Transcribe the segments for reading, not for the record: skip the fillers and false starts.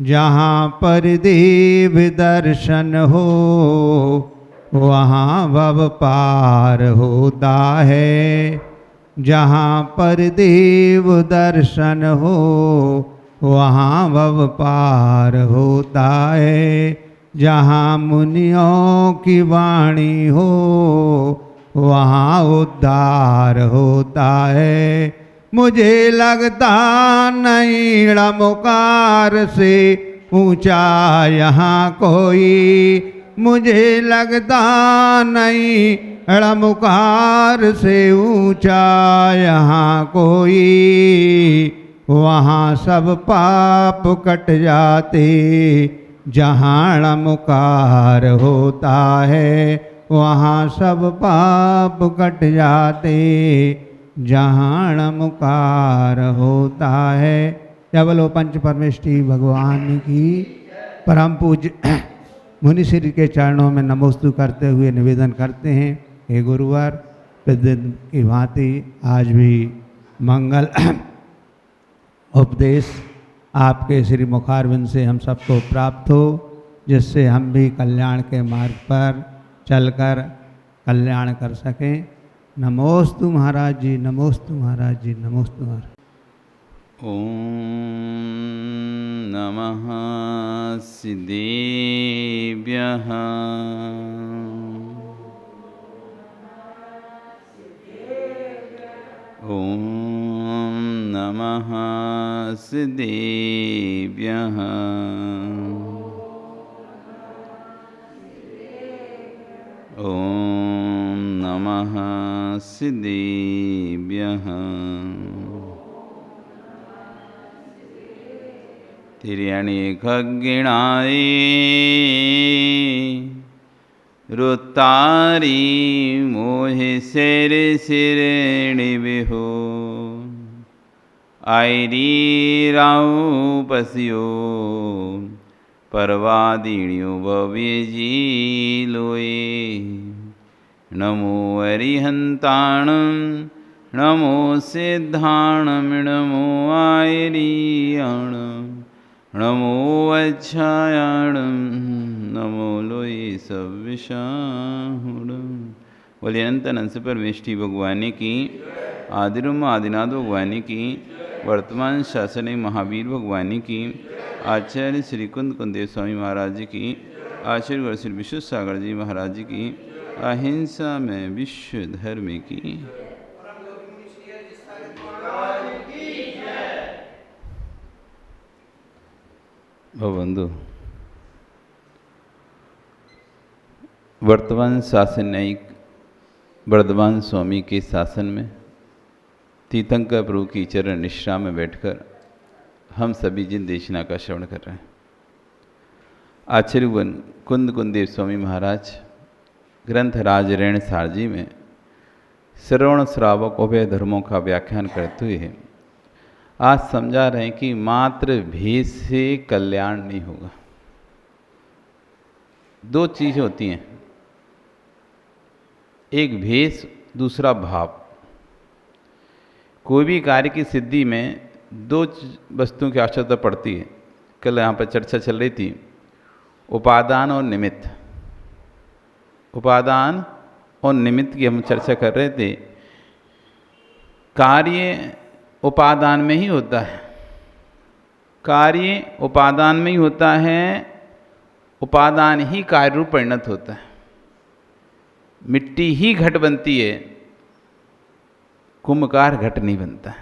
जहाँ पर देव दर्शन हो वहाँ भव पार होता है। जहाँ पर देव दर्शन हो वहाँ भव पार होता है। जहाँ मुनियों की वाणी हो वहाँ उद्धार होता है। मुझे लगता नहीं णमुकार से ऊंचा यहाँ कोई, मुझे लगता नहीं णमुकार से ऊंचा यहाँ कोई। वहाँ सब पाप कट जाते जहाँ णमुकार होता है। वहाँ सब पाप कट जाते जहाँ णमुकार होता है। जय बोलो पंच परमेष्ठी भगवान की। परम पूज्य मुनिश्री के चरणों में नमोस्तु करते हुए निवेदन करते हैं, हे गुरुवर, प्रतिदिन की भांति आज भी मंगल उपदेश आपके श्री मुखारविंद से हम सबको प्राप्त हो, जिससे हम भी कल्याण के मार्ग पर चलकर कल्याण कर सकें। नमोस्तु महाराज जी, नमोस्तु महाराज जी, नमोस्तु महाराज। ओम नमः सिद्धेभ्यः। ओम नमः सिद्धेभ्यः। ओम नमः सिद्धेभ्यः। तिर्यणि खग्गिणाय रुतारी मोहि सिर सिरेणि विहो। आयरी राउ पसियो परवादिण्यो भव्यजी लोए। नमो अरिहंताणं नमो सिद्धाणं नमो आयरीयाणं नमो अच्छायाणं नमो लोई सविशाहुणं। बोलिए अनंत अनंत परमेष्ठी भगवान की, आदिरुम आदिनाथ भगवान की, वर्तमान शासनी महावीर भगवान की, आचार्य श्री कुंद कुंदेव स्वामी महाराज जी की, आचार्य गुरु श्री विश्व सागर जी महाराज जी की, अहिंसा में विश्व धर्म की। भवबंधु, वर्तमान शासन न्यायिक वर्धमान स्वामी के शासन में तीर्थंकर प्रभु की चरण निश्रा में बैठकर हम सभी जिन देशना का श्रवण कर रहे हैं, आचार्य कुंद कुंदेव स्वामी महाराज ग्रंथ राज रेण सारजी में श्रवण श्रावक उभय धर्मों का व्याख्यान करते हुए आज समझा रहे हैं कि मात्र भेद से कल्याण नहीं होगा। दो चीज़ें होती हैं, एक भेष, दूसरा भाव। कोई भी कार्य की सिद्धि में दो वस्तुओं की आवश्यकता पड़ती है। कल यहाँ पर चर्चा चल रही थी, उपादान और निमित्त। उपादान और निमित्त की हम चर्चा कर रहे थे। कार्य उपादान में ही होता है, कार्य उपादान में ही होता है, उपादान ही कार्य रूप परिणत होता है। मिट्टी ही घट बनती है, कुंभकार घट नहीं बनता।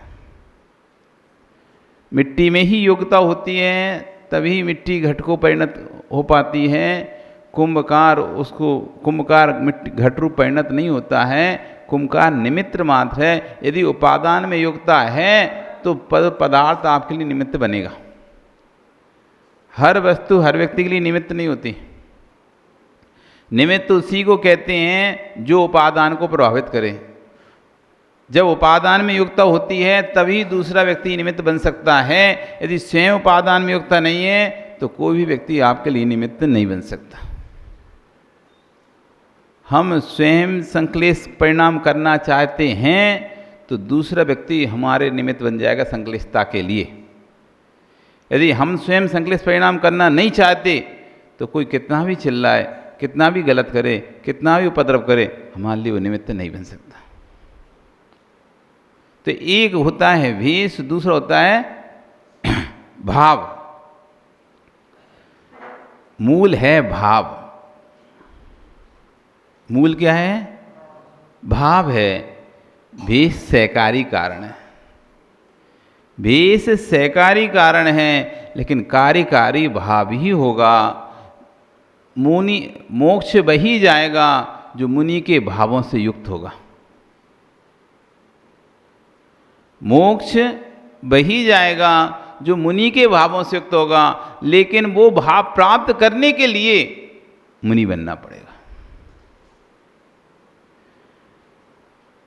मिट्टी में ही योग्यता होती है, तभी मिट्टी घट को परिणत हो पाती है। कुंभकार मिट्टी घट रूप परिणत नहीं होता है। कुंभकार निमित्त मात्र है। यदि उपादान में योग्यता है तो पदार्थ आपके लिए निमित्त बनेगा। हर वस्तु हर व्यक्ति के लिए निमित्त नहीं होती। निमित्त उसी को कहते हैं जो उपादान को प्रभावित करे। जब उपादान में योग्यता होती है तभी दूसरा व्यक्ति निमित्त बन सकता है। यदि स्वयं उपादान में योग्यता नहीं है तो कोई भी व्यक्ति आपके लिए निमित्त नहीं बन सकता। हम स्वयं संश्लेष परिणाम करना चाहते हैं तो दूसरा व्यक्ति हमारे निमित्त बन जाएगा संश्लेषता के लिए। यदि हम स्वयं संकलित परिणाम करना नहीं चाहते तो कोई कितना भी चिल्लाए, कितना भी गलत करे, कितना भी उपद्रव करे, हमारे लिए वो निमित्त नहीं बन सकता। तो एक होता है वेश, दूसरा होता है भाव। मूल है भाव। मूल क्या है? भाव है। वेश सहकारी कारण है। वेश सहकारी कारण है, लेकिन कार्यकारी भाव ही होगा। मुनि मोक्ष वही जाएगा जो मुनि के भावों से युक्त होगा। मोक्ष वही जाएगा जो मुनि के भावों से युक्त होगा, लेकिन वो भाव प्राप्त करने के लिए मुनि बनना पड़ेगा।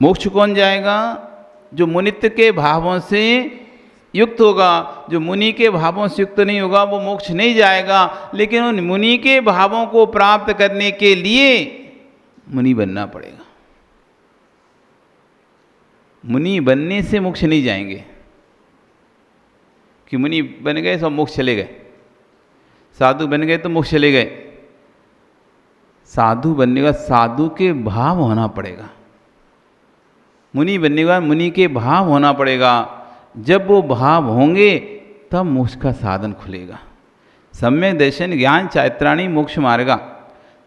मोक्ष कौन जाएगा? जो मुनित्व के भावों से युक्त होगा। जो मुनि के भावों से युक्त नहीं होगा वो मोक्ष नहीं जाएगा, लेकिन उन मुनि के भावों को प्राप्त करने के लिए मुनि बनना पड़ेगा। मुनि बनने से मोक्ष नहीं जाएंगे कि मुनि बन गए सब मोक्ष चले गए, साधु बन गए तो मोक्ष चले गए। साधु बनने का साधु के भाव होना पड़ेगा। मुनि बनने का मुनि के भाव होना पड़ेगा। जब वो भाव होंगे तब मोक्ष का साधन खुलेगा। सम्यक दर्शन ज्ञान चारित्राणी मोक्ष मार्गा।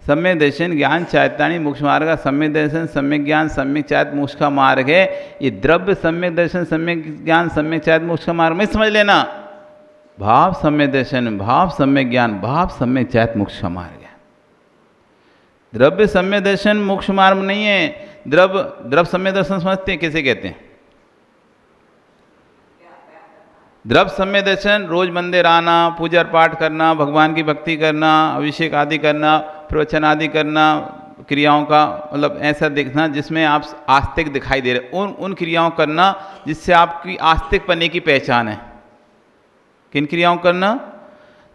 सम्यक दर्शन ज्ञान चारित्राणी मोक्ष मार्गा। सम्यक दर्शन, सम्यक ज्ञान, सम्यक चारित मोक्ष का मार्ग है। ये द्रव्य सम्यक दर्शन, सम्यक ज्ञान, सम्यक चारित मोक्ष का मार्ग में समझ लेना। भाव सम्यक दर्शन, भाव सम्यक ज्ञान, भाव सम्यक चारित मोक्ष का मार्ग है। द्रव्य सम्यक दर्शन मोक्ष मार्ग नहीं है। द्रव्य सम्यक दर्शन समझते हैं किसे कहते हैं? द्रव्य सम्यक दर्शन रोज मंदिर आना, पूजा पाठ करना, भगवान की भक्ति करना, अभिषेक आदि करना, प्रवचन आदि करना, क्रियाओं का मतलब ऐसा देखना जिसमें आप आस्तिक दिखाई दे रहे, उन क्रियाओं करना जिससे आपकी आस्तिक पने की पहचान है। किन क्रियाओं करना?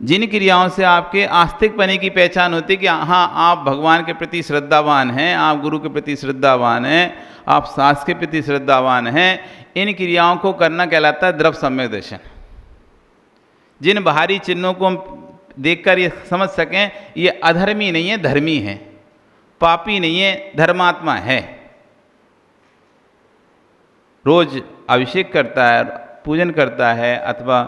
जिन क्रियाओं से आपके आस्तिक पने की पहचान होती है कि हाँ आप भगवान के प्रति श्रद्धावान हैं, आप गुरु के प्रति श्रद्धावान हैं, आप शास्त्र के प्रति श्रद्धावान हैं। इन क्रियाओं को करना कहलाता है द्रव्य सम्यक दर्शन। जिन बाहरी चिन्हों को हम देखकर ये समझ सकें ये अधर्मी नहीं है, धर्मी है, पापी नहीं है, धर्मात्मा है। रोज अभिषेक करता है, पूजन करता है, अथवा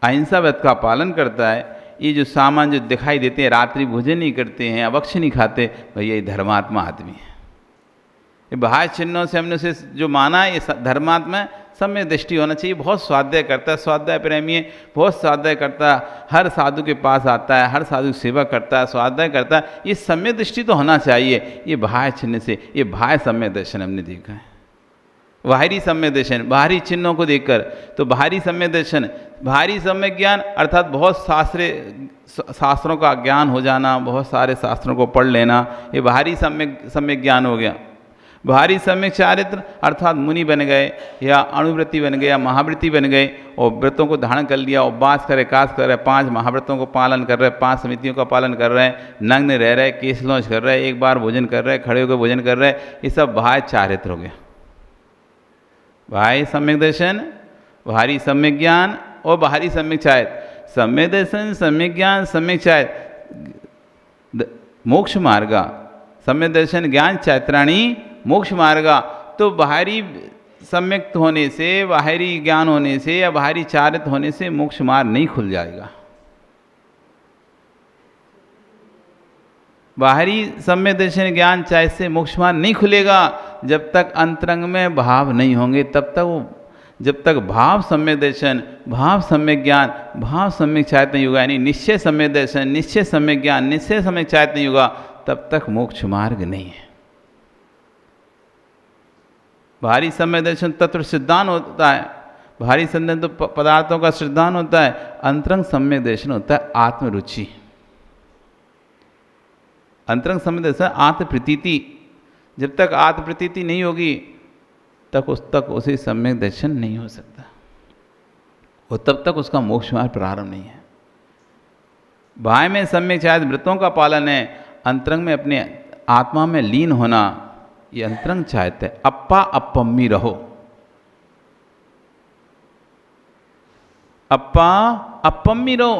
अहिंसा व्रत का पालन करता है। ये जो सामान जो दिखाई देते हैं, रात्रि भोजन नहीं करते हैं, अभक्ष नहीं खाते, भैया ये धर्मात्मा आदमी है। ये बाह्य चिन्हों से हमने उसे जो माना है ये धर्मात्मा सम्यक दृष्टि होना चाहिए। बहुत स्वाध्याय करता है, स्वाध्याय प्रेमी है, बहुत स्वाध्याय करता है, हर साधु के पास आता है, हर साधु की सेवा करता है, स्वाध्याय करता है। ये सम्यक दृष्टि तो होना चाहिए। ये बाह्य चिन्ह से, ये बाह्य सम्यक दर्शन हमने देखा है। बाहरी सम्यक दर्शन बाहरी चिन्हों को देखकर, तो बाहरी सम्यक दर्शन, बाहरी सम्यक ज्ञान अर्थात बहुत शास्त्रों का ज्ञान हो जाना, बहुत सारे शास्त्रों को पढ़ लेना, ये बाहरी सम्यक ज्ञान हो गया। बाहरी सम्यक चारित्र अर्थात मुनि बन गए या अणुवृत्ति बन गए या महावृत्ति बन गए और व्रतों को धारण कर लिया, उपवास करे, एकादश कर रहे, 5 महाव्रतों को पालन कर रहे, 5 समितियों का पालन कर रहे हैं, नग्न रह रहे, केश लौच कर रहे, एक बार भोजन कर रहे, खड़े होकर भोजन कर रहे, ये सब बाह्य चारित्र हो गया। बाह्य सम्यक दर्शन, बाहरी सम्यक ज्ञान और बाहरी सम्यक चारित्र। सम्यक दर्शन, सम्यक ज्ञान, सम्यक चारित्र मोक्ष मार्गा। सम्यक दर्शन ज्ञान चारित्राणी मोक्ष मार्गा। तो बाहरी सम्यक होने से, बाहरी ज्ञान होने से या बाहरी चारित्र होने से मोक्ष मार्ग नहीं खुल जाएगा। बाहरी सम्यक दर्शन ज्ञान चाहे से मोक्ष मार्ग नहीं खुलेगा जब तक अंतरंग में भाव नहीं होंगे। तब तक वो, जब तक भाव सम्यक दर्शन, भाव सम्यक ज्ञान, भाव सम्यक चारित्र नहीं होगा, यानी निश्चय सम्यक दर्शन, निश्चय सम्यक ज्ञान, निश्चय सम्यक चारित्र नहीं होगा, तब तक मोक्ष मार्ग नहीं है। बाहरी सम्यक दर्शन तत्व सिद्धांत होता है, बाहरी संदर्भ तो पदार्थों का सिद्धांत होता है। अंतरंग सम्यक दर्शन होता है आत्मरुचि। अंतरंग सम्यक दर्शन आत्म प्रतीति। जब तक आत्म प्रतीति नहीं होगी तक उसे सम्यक दर्शन नहीं हो सकता, और तब तक उसका मोक्ष मार्ग प्रारंभ नहीं है। बाह्य में सम्यक चारित्र व्रतों का पालन है, अंतरंग में अपने आत्मा में लीन होना, ये अंतरंग चारित्र है। अप्पा अपम्मी रहो। अप्पा अपम्मिरो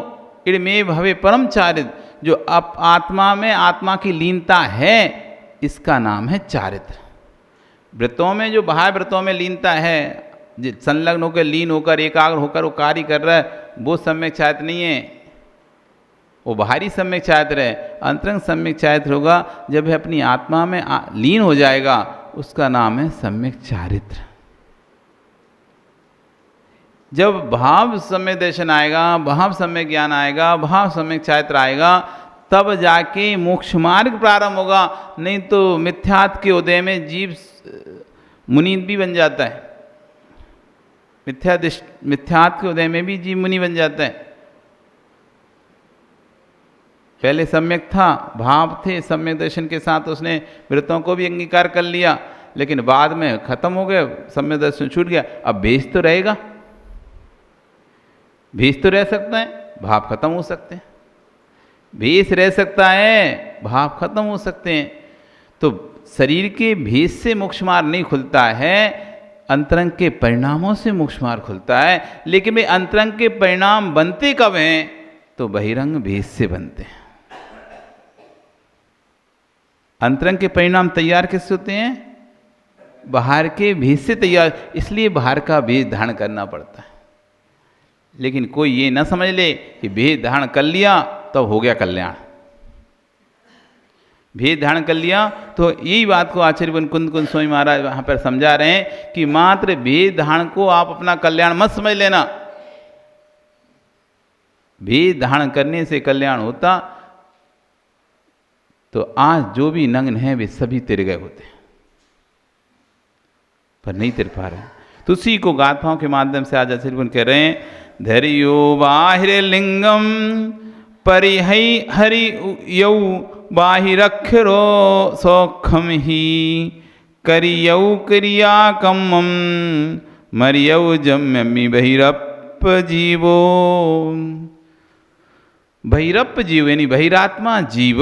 इड़मे भवे परम चारित, जो आत्मा में आत्मा की लीनता है, इसका नाम है चारित्र। व्रतों में जो बाह्य व्रतों में लीनता है, संलग्न होकर लीन होकर एकाग्र होकर वो कार्य कर रहा है, वो सम्यक चारित्र नहीं है, वो बाहरी सम्यक चारित्र है। अंतरंग सम्यक चारित्र होगा जब वह अपनी आत्मा में लीन हो जाएगा, उसका नाम है सम्यक चारित्र। जब भाव सम्यक दर्शन आएगा, भाव सम्यक ज्ञान आएगा, भाव सम्यक चारित्र आएगा, तब जाके मोक्ष मार्ग प्रारंभ होगा। नहीं तो मिथ्यात्व के उदय में जीव मुनि भी बन जाता है, मिथ्यात्व के उदय में भी जीव मुनि बन जाता है। पहले सम्यक था, भाव थे, सम्यक दर्शन के साथ उसने व्रतों को भी अंगीकार कर लिया, लेकिन बाद में खत्म हो गया, सम्यक दर्शन छूट गया। अब भेष तो रहेगा, भेष तो रह सकता है, भाव खत्म हो सकते हैं। भेष रह सकता है, भाव खत्म हो सकते हैं। तो शरीर के भेष से मोक्ष मार्ग नहीं खुलता है, अंतरंग के परिणामों से मोक्ष मार्ग खुलता है। लेकिन वे अंतरंग के परिणाम बनते कब हैं? तो बहिरंग भेष से बनते हैं। अंतरंग के परिणाम तैयार किससे होते हैं? बाहर के भेष से तैयार, इसलिए बाहर का भेष धारण करना पड़ता है। लेकिन कोई ये ना समझ ले कि भेष धारण कर लिया तो हो गया कल्याण। भेष धारण कर लिया तो यही बात को आचार्य कुंद स्वामी महाराज वहाँ पर समझा रहे हैं कि मात्र भेष धारण को आप अपना कल्याण मत समझ लेना। भेष धारण करने से कल्याण होता तो आज जो भी नग्न है वे सभी तिर गए होते हैं, पर नहीं तिर पा रहे। तो उसी को गाथाओं के माध्यम से आज आचार्य कह रहे हैं, धरियो बाहिर लिंगम परिहै हरि यौ बाहिरक्षरो सौखम ही करियौ क्रिया कम्मम मरियौ जम्यमि बहिरप जीवो। बहिरप जीव यानी बहिरात्मा जीव,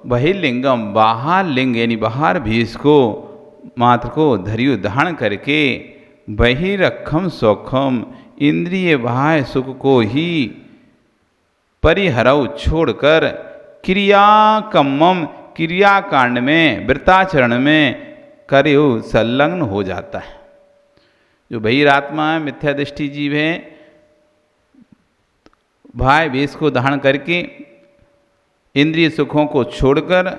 बहिर्लिंगम बाहर लिंग यानी बाहर भेष को मात्र को धरियो धारण करके, बहिरखम सौखम इंद्रिय बाह्य सुख को ही परिहरव छोड़कर, क्रिया कम्मम क्रियाकांड में व्रताचरण में करयो संलग्न हो जाता है। जो बहिरात्मा है, मिथ्या दृष्टि जीव है, बाह्य भेष को धारण करके इंद्रिय सुखों को छोड़कर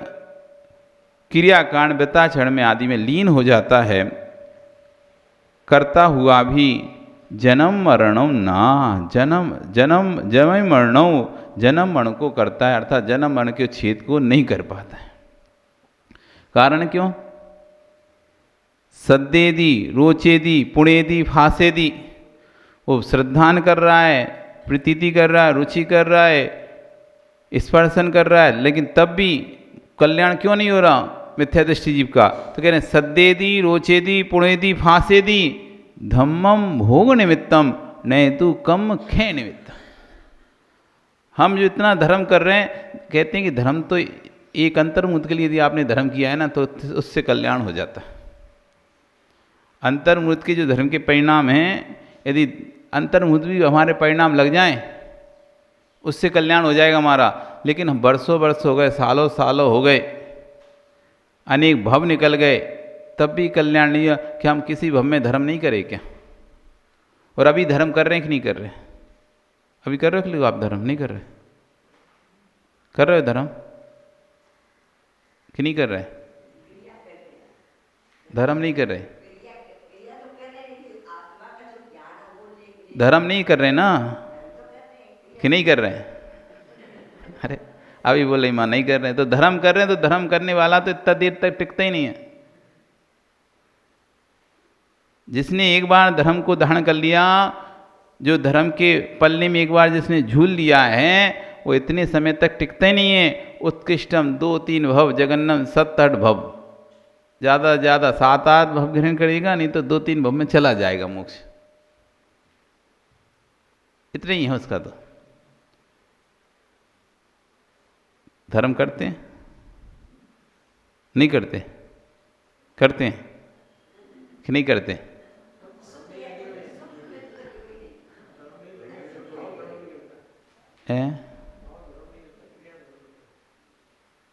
क्रियाकांड व्रताचरण में आदि में लीन हो जाता है। करता हुआ भी जन्म मरणों ना, जन्म मरण को करता है, अर्थात जन्म मरण के छेद को नहीं कर पाता है। कारण क्यों? सद्देदी रोचेदी पुणेदी फासेदी, वो श्रद्धान कर रहा है, प्रीति कर रहा है, रुचि कर रहा है, स्पर्शन कर रहा है, लेकिन तब भी कल्याण क्यों नहीं हो रहा मिथ्या दृष्टि जीव का? तो कह रहे हैं सद्देदी रोचेदी पुणेदी फासेदी धम्मम भोग निमित्तम नहीं तू कम खे निमित्त। हम जो इतना धर्म कर रहे हैं, कहते हैं कि धर्म तो एक अंतर्मुख के लिए यदि आपने धर्म किया है ना तो उससे कल्याण हो जाता है। अंतर्मुख के जो धर्म के परिणाम हैं, यदि अंतर्मुख भी हमारे परिणाम लग जाएं, उससे कल्याण हो जाएगा हमारा। लेकिन हम वर्षों वर्ष हो गए, सालों सालों हो गए, अनेक भव निकल गए, तब भी कल्याण नहीं हुआ। क्या हम किसी भव में धर्म नहीं करें क्या? और अभी धर्म कर रहे हैं कि नहीं कर रहे? अभी कर रहे हो आप धर्म? नहीं कर रहे? कर रहे हो धर्म कि नहीं कर रहे? धर्म नहीं कर रहे, धर्म नहीं कर रहे ना, कि नहीं कर रहे? अरे अभी बोले मां नहीं कर रहे, तो धर्म कर रहे हैं। तो धर्म करने वाला तो इतना देर तक टिकता ही नहीं है। जिसने एक बार धर्म को धारण कर लिया, जो धर्म के पल्ले में एक बार जिसने झूल लिया है, वो इतने समय तक टिकता ही नहीं है। उत्कृष्टम 2-3 भव जगन्नम 7-8 भव, ज़्यादा से ज़्यादा 7-8 भव ग्रहण करेगा, नहीं तो 2-3 भव में चला जाएगा मोक्ष। इतने ही है उसका। तो धर्म करते हैं नहीं करते? करते हैं कि नहीं करते?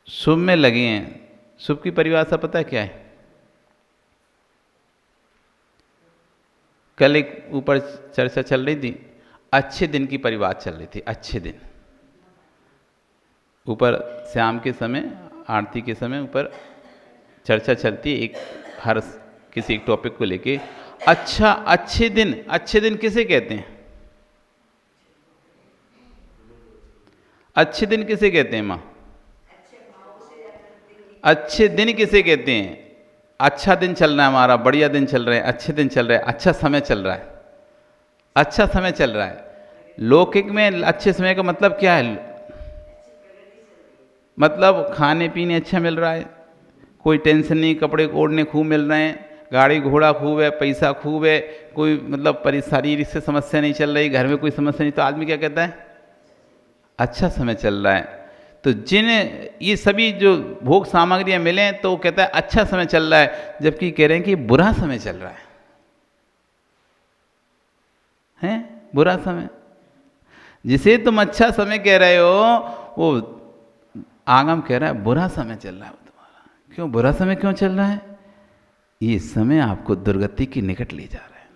शुभ में लगे हैं। शुभ की परिभाषा पता है क्या है? कल एक ऊपर चर्चा चल रही थी, अच्छे दिन की परिभाषा चल रही थी। अच्छे दिन ऊपर शाम के समय, आरती के समय ऊपर चर्चा चलती है, एक हर किसी एक टॉपिक को लेके। अच्छा, अच्छे दिन किसे कहते हैं? अच्छे दिन किसे कहते हैं माँ? अच्छे दिन किसे कहते हैं? अच्छा दिन चल रहा है हमारा, बढ़िया दिन चल रहे हैं, अच्छे दिन चल रहे हैं, अच्छा समय चल रहा है, अच्छा समय चल रहा है। लौकिक में अच्छे समय का मतलब क्या है? मतलब खाने पीने अच्छा मिल रहा है, कोई टेंशन नहीं, कपड़े ओढ़ने खूब मिल रहे हैं, गाड़ी घोड़ा खूब है, पैसा खूब है, कोई मतलब शारीरिक से समस्या नहीं चल रही, घर में कोई समस्या नहीं, तो आदमी क्या कहता है? अच्छा समय चल रहा है। तो जिन ये सभी जो भोग सामग्रियां मिले तो कहता है अच्छा समय चल रहा है, जबकि कह रहे हैं कि बुरा समय चल रहा है बुरा समय। जिसे तुम अच्छा समय कह रहे हो वो आगम कह रहा है बुरा समय चल रहा है तुम्हारा। क्यों बुरा समय क्यों चल रहा है? ये समय आपको दुर्गति के निकट ले जा रहा है,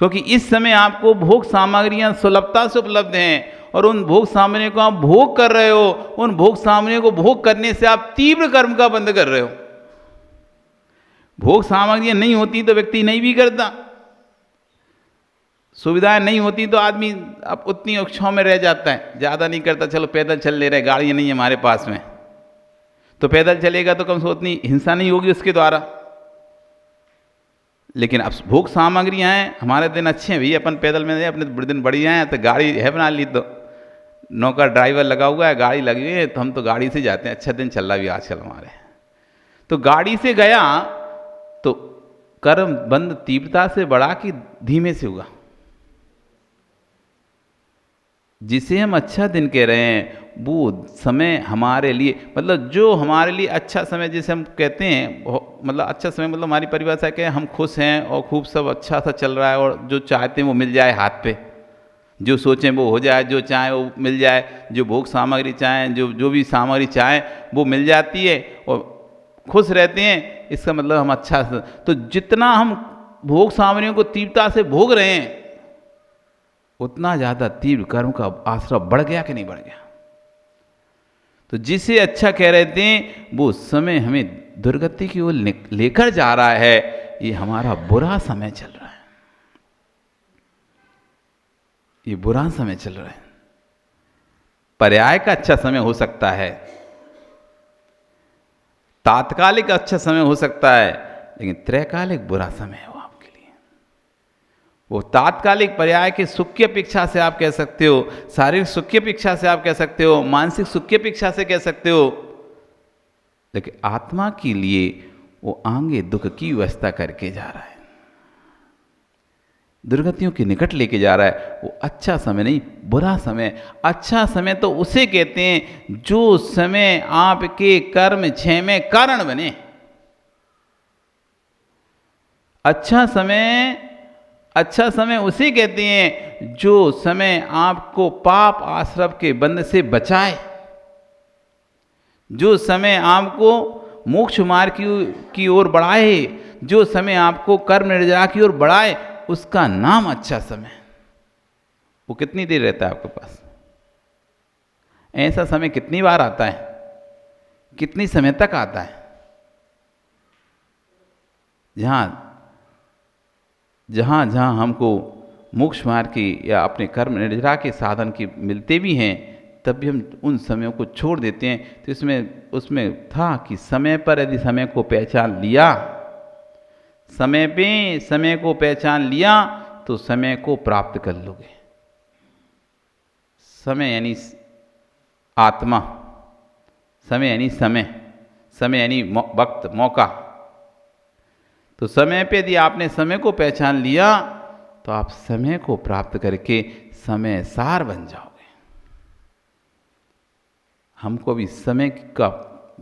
क्योंकि इस समय आपको भोग सामग्रियां सुलभता से उपलब्ध हैं और उन भोग सामग्रियों को आप भोग कर रहे हो। उन भोग सामग्रियों को भोग करने से आप तीव्र कर्म का बंध कर रहे हो। भोग सामग्रियां नहीं होती तो व्यक्ति नहीं भी करता, सुविधाएं नहीं होती तो आदमी अब उतनी इच्छाओं में रह जाता है, ज़्यादा नहीं करता, चलो पैदल चल ले रहे, गाड़ियाँ नहीं है हमारे पास में, तो पैदल चलेगा तो कम से उतनी हिंसा नहीं होगी उसके द्वारा। लेकिन अब भोग सामग्रियाँ हैं, हमारे दिन अच्छे हैं भैया, अपन पैदल में अपने दिन बढ़िया हैं, तो गाड़ी है बना ली, तो नौकर ड्राइवर लगा हुआ है, गाड़ी लगी हुई है, तो हम तो गाड़ी से जाते हैं। अच्छा दिन चल रहा है भी आजकल हमारे, तो गाड़ी से गया तो कर्म बंद तीव्रता से बढ़ा कि धीमे से हुआ। जिसे हम अच्छा दिन कह रहे हैं वो समय हमारे लिए, मतलब जो हमारे लिए अच्छा समय जिसे हम कहते हैं, मतलब अच्छा समय मतलब हमारी परिभाषा क्या है? हम खुश हैं और खूब सब अच्छा सा चल रहा है और जो चाहते हैं वो मिल जाए हाथ पे, जो सोचें वो हो जाए, जो चाहें वो मिल जाए, जो भोग सामग्री चाहें, जो भी सामग्री चाहें वो मिल जाती है और खुश रहते हैं। इसका मतलब हम अच्छा। तो जितना हम भोग सामग्रियों को तीव्रता से भोग रहे हैं उतना ज़्यादा तीव्र कर्म का आश्रय बढ़ गया कि नहीं बढ़ गया? तो जिसे अच्छा कह रहे थे वो समय हमें दुर्गति की ओर लेकर जा रहा है। ये हमारा बुरा समय चल रहा है, ये बुरा समय चल रहा है। पर्याय का अच्छा समय हो सकता है, तात्कालिक अच्छा समय हो सकता है, लेकिन त्रैकालिक बुरा समय है वो आपके लिए। वो तात्कालिक पर्याय के सुख की अपेक्षा से आप कह सकते हो, शारीरिक सुख की अपेक्षा से आप कह सकते हो, मानसिक सुख की अपेक्षा से कह सकते हो, लेकिन आत्मा के लिए वो आगे दुख की व्यवस्था करके जा रहा है, दुर्गतियों के निकट लेके जा रहा है। वो अच्छा समय नहीं, बुरा समय। अच्छा समय तो उसे कहते हैं जो समय आपके कर्म क्षय में कारण बने। अच्छा समय उसे कहते हैं जो समय आपको पाप आश्रव के बंध से बचाए, जो समय आपको मोक्ष मार्ग की ओर बढ़ाए, जो समय आपको कर्म निर्जरा की ओर बढ़ाए, उसका नाम अच्छा समय। वो कितनी देर रहता है आपके पास? ऐसा समय कितनी बार आता है? कितनी समय तक आता है? जहाँ हमको मोक्ष मार्ग की या अपने कर्म निर्जरा के साधन की मिलते भी हैं, तब भी हम उन समयों को छोड़ देते हैं। तो उसमें था कि समय पर यदि समय को पहचान लिया, समय पे समय को पहचान लिया तो समय को प्राप्त कर लोगे। समय यानी आत्मा, समय यानी समय यानी वक्त, मौका। तो समय पे यदि आपने समय को पहचान लिया तो आप समय को प्राप्त करके समय सार बन जाओगे। हमको भी समय का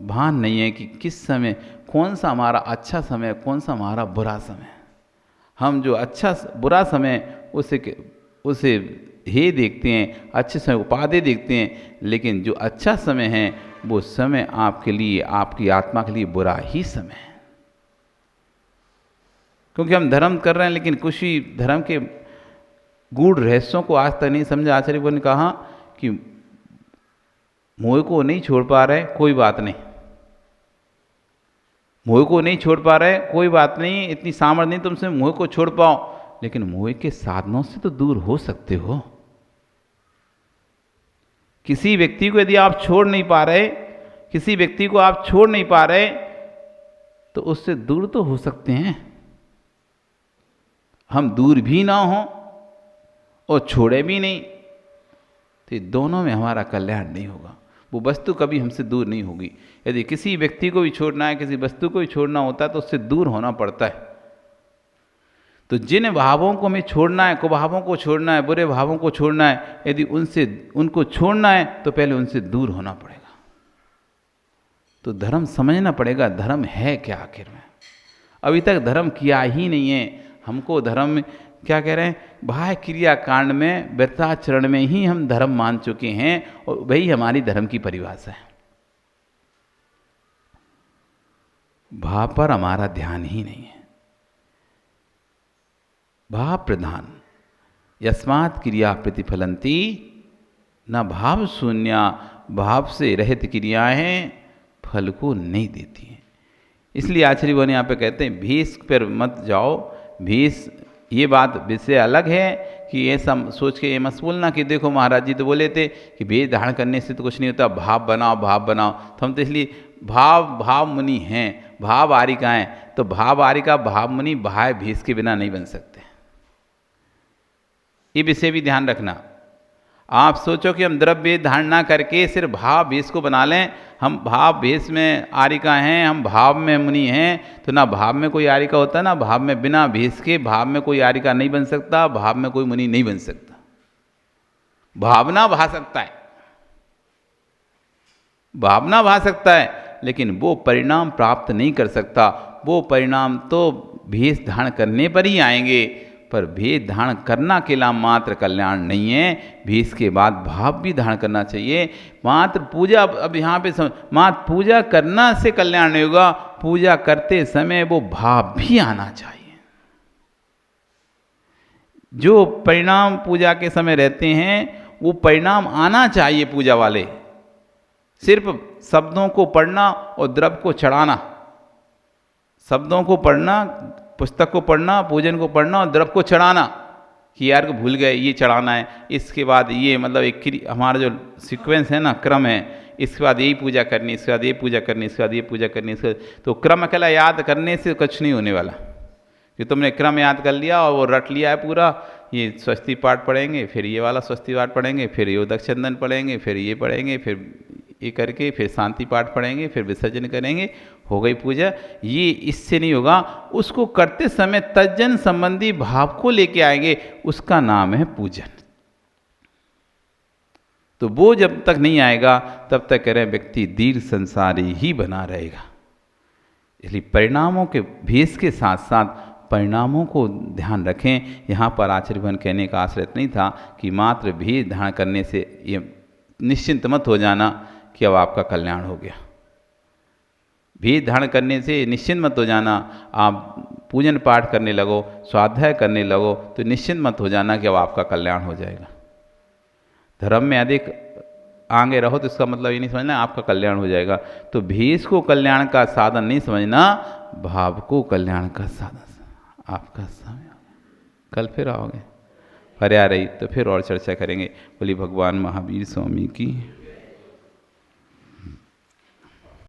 भान नहीं है कि किस समय, कौन सा हमारा अच्छा समय, कौन सा हमारा बुरा समय। हम जो अच्छा बुरा समय उसे हे देखते हैं, अच्छे समय उपाधि देखते हैं, लेकिन जो अच्छा समय है वो समय आपके लिए, आपकी आत्मा के लिए बुरा ही समय है। क्योंकि हम धर्म कर रहे हैं लेकिन कुछ ही धर्म के गूढ़ रहस्यों को आज तक नहीं समझा। आचार्य ने कहा कि मोह को नहीं छोड़ पा रहे, कोई बात नहीं, मोह को नहीं छोड़ पा रहे कोई बात नहीं, इतनी सामर्थ्य नहीं तुमसे मोह को छोड़ पाओ, लेकिन मोह के साधनों से तो दूर हो सकते हो। किसी व्यक्ति को यदि आप छोड़ नहीं पा रहे, किसी व्यक्ति को आप छोड़ नहीं पा रहे, तो उससे दूर तो हो सकते हैं। हम दूर भी ना हो और छोड़े भी नहीं, तो दोनों में हमारा कल्याण नहीं होगा। वो वस्तु कभी हमसे दूर नहीं होगी। यदि किसी व्यक्ति को भी छोड़ना है, किसी वस्तु को भी छोड़ना होता है, तो उससे दूर होना पड़ता है। तो जिन भावों को हमें छोड़ना है, कुभावों को छोड़ना है, बुरे भावों को छोड़ना है, यदि उनको छोड़ना है तो पहले उनसे दूर होना पड़ेगा। तो धर्म समझना पड़ेगा, धर्म है क्या आखिर में। अभी तक धर्म किया ही नहीं है। हमको धर्म क्या कह रहे हैं, बाह्य क्रिया कांड में व्रताचरण में ही हम धर्म मान चुके हैं, और वही हमारी धर्म की परिभाषा है। भाव पर हमारा ध्यान ही नहीं है। भाव प्रधान यस्मात् क्रिया प्रतिफलंती न भाव शून्या, भाव से रहित क्रियाएं फल को नहीं देती हैं। इसलिए आचार्य वन यहाँ पे कहते हैं भीष पर मत जाओ। भीष, ये बात विषय अलग है कि ये सब सोच के ये मत बोलना कि देखो महाराज जी तो बोले थे कि भेद धारण करने से तो कुछ नहीं होता, भाव बनाओ भाव बनाओ। तो हम तो इसलिए भाव मुनि हैं, भाव आरिका हैं, तो भाव आरिका भाव मुनि भाव भीष के बिना नहीं बन सकते। ये विषय भी ध्यान रखना। आप सोचो कि हम द्रव्य धारण ना करके सिर्फ भाव भेष को बना लें, हम भाव भेष में आरिका हैं, हम भाव में मुनि हैं, तो ना भाव में कोई आरिका होता, ना भाव में, बिना भेष के भाव में कोई आरिका नहीं बन सकता, भाव में कोई मुनि नहीं बन सकता। भावना भा सकता है, भावना भा सकता है, लेकिन वो परिणाम प्राप्त नहीं कर सकता। वो परिणाम तो भेष धारण करने पर ही आएंगे, पर भेद धारण करना अकेला मात्र कल्याण नहीं है, भेष के बाद भाव भी धारण करना चाहिए। मात्र पूजा, अब यहाँ पे मात्र पूजा करना से कल्याण नहीं होगा, पूजा करते समय वो भाव भी आना चाहिए। जो परिणाम पूजा के समय रहते हैं वो परिणाम आना चाहिए पूजा वाले। सिर्फ शब्दों को पढ़ना और द्रव्य को चढ़ाना, शब्दों को पढ़ना, पुस्तक को पढ़ना, पूजन को पढ़ना और द्रव्य को चढ़ाना, कि यार को भूल गए ये चढ़ाना है, इसके बाद ये, मतलब एक हमारा जो सीक्वेंस है ना, क्रम है, इसके बाद यही पूजा करनी, इसके बाद ये पूजा करनी, इसके बाद ये पूजा करनी, इसके तो क्रम अकेला याद करने से कुछ नहीं होने वाला। कि तुमने क्रम याद कर लिया और वो रट लिया है पूरा, ये स्वस्ति पाठ पढ़ेंगे, फिर ये वाला स्वस्ति पाठ पढ़ेंगे, फिर ये उदक चंदन पढ़ेंगे, फिर ये पढ़ेंगे, फिर ये करके फिर शांति पाठ पढ़ेंगे, फिर विसर्जन करेंगे, हो गई पूजा। ये इससे नहीं होगा। उसको करते समय तज्जन संबंधी भाव को लेके आएंगे, उसका नाम है पूजन। तो वो जब तक नहीं आएगा तब तक कह रहे हैं व्यक्ति दीर्घ संसारी ही बना रहेगा। इसलिए परिणामों के भेष के साथ साथ परिणामों को ध्यान रखें। यहाँ पर आचार्यगण कहने का आश्रय नहीं था कि मात्र भेद धारण करने से ये निश्चिंत मत हो जाना कि अब आपका कल्याण हो गया। भेद धारण करने से निश्चिंत मत हो जाना, आप पूजन पाठ करने लगो, स्वाध्याय करने लगो, तो निश्चिंत मत हो जाना कि अब आपका कल्याण हो जाएगा। धर्म में अधिक आगे रहो तो इसका मतलब ये नहीं समझना आपका कल्याण हो जाएगा। तो भेष को कल्याण का साधन नहीं समझना, भाव को कल्याण का साधन। आपका समय कल फिर आओगे, पर्याय रही तो फिर और चर्चा करेंगे। बोली भगवान महावीर स्वामी की।